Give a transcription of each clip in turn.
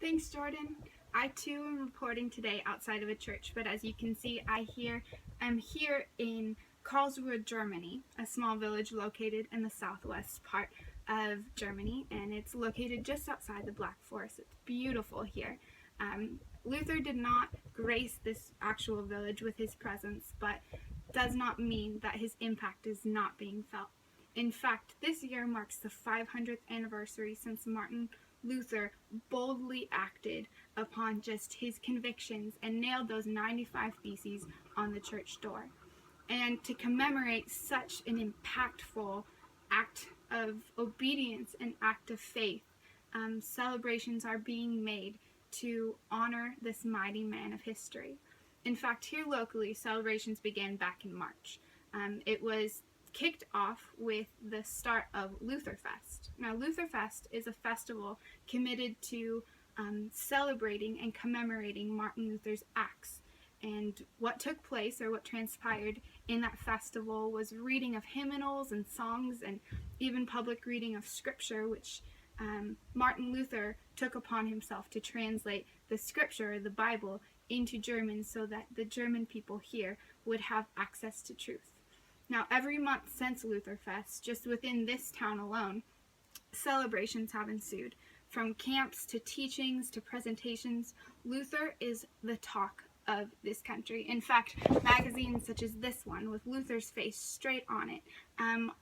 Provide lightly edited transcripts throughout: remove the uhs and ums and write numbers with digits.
Thanks, Jordan. I too am reporting today outside of a church, but as you can see, I'm here in Karlsruhe, Germany, a small village located in the southwest part of Germany, and it's located just outside the Black Forest. It's beautiful here. Luther did not grace this actual village with his presence, but does not mean that his impact is not being felt. In fact, this year marks the 500th anniversary since Martin Luther boldly acted upon just his convictions and nailed those 95 Theses on the church door. And to commemorate such an impactful act of obedience and act of faith, celebrations are being made to honor this mighty man of history. In fact, here locally, celebrations began back in March. It was kicked off with the start of Lutherfest. Now, Lutherfest is a festival committed to celebrating and commemorating Martin Luther's acts. And what took place, or what transpired in that festival, was reading of hymnals and songs and even public reading of scripture, which Martin Luther took upon himself to translate the scripture, the Bible, into German so that the German people here would have access to truth. Now, every month since Lutherfest, just within this town alone, celebrations have ensued. From camps to teachings to presentations, Luther is the talk of this country. In fact, magazines such as this one, with Luther's face straight on it,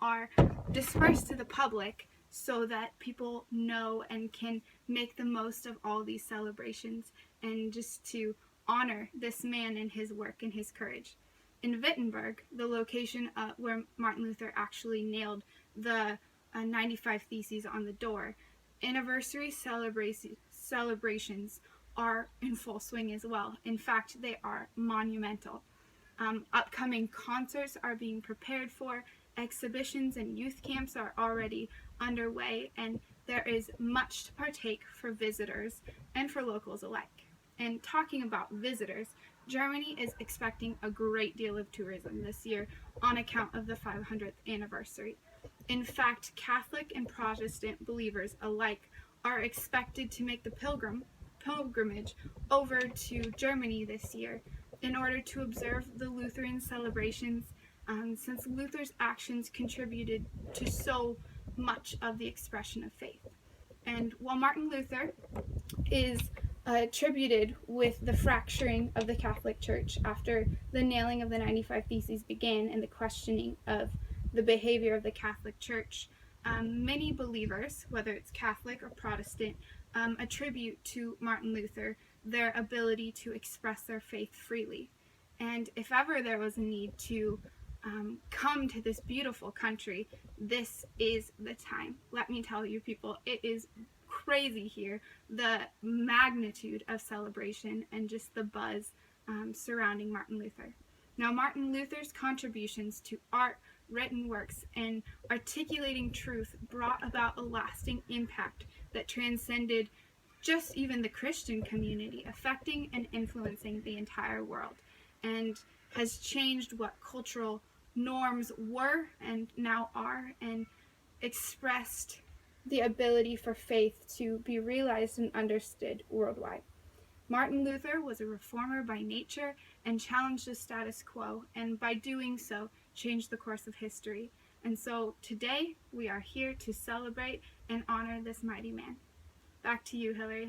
are dispersed to the public so that people know and can make the most of all these celebrations and just to honor this man and his work and his courage. In Wittenberg, the location where Martin Luther actually nailed the 95 Theses on the door, anniversary celebrations are in full swing as well. In fact, they are monumental. Upcoming concerts are being prepared for, exhibitions and youth camps are already underway, and there is much to partake for visitors and for locals alike. And talking about visitors, Germany is expecting a great deal of tourism this year on account of the 500th anniversary. In fact, Catholic and Protestant believers alike are expected to make the pilgrimage over to Germany this year in order to observe the Lutheran celebrations, since Luther's actions contributed to so much of the expression of faith. And while Martin Luther is attributed with the fracturing of the Catholic Church after the nailing of the 95 Theses began and the questioning of the behavior of the Catholic Church, many believers, whether it's Catholic or Protestant, attribute to Martin Luther their ability to express their faith freely. And if ever there was a need to come to this beautiful country, this is the time. Let me tell you, people, it is crazy here, the magnitude of celebration and just the buzz surrounding Martin Luther. Now, Martin Luther's contributions to art, written works, and articulating truth brought about a lasting impact that transcended just even the Christian community, affecting and influencing the entire world, and has changed what cultural norms were and now are, and expressed the ability for faith to be realized and understood worldwide. Martin Luther was a reformer by nature and challenged the status quo, and by doing so, changed the course of history. And so today, we are here to celebrate and honor this mighty man. Back to you, Hillary.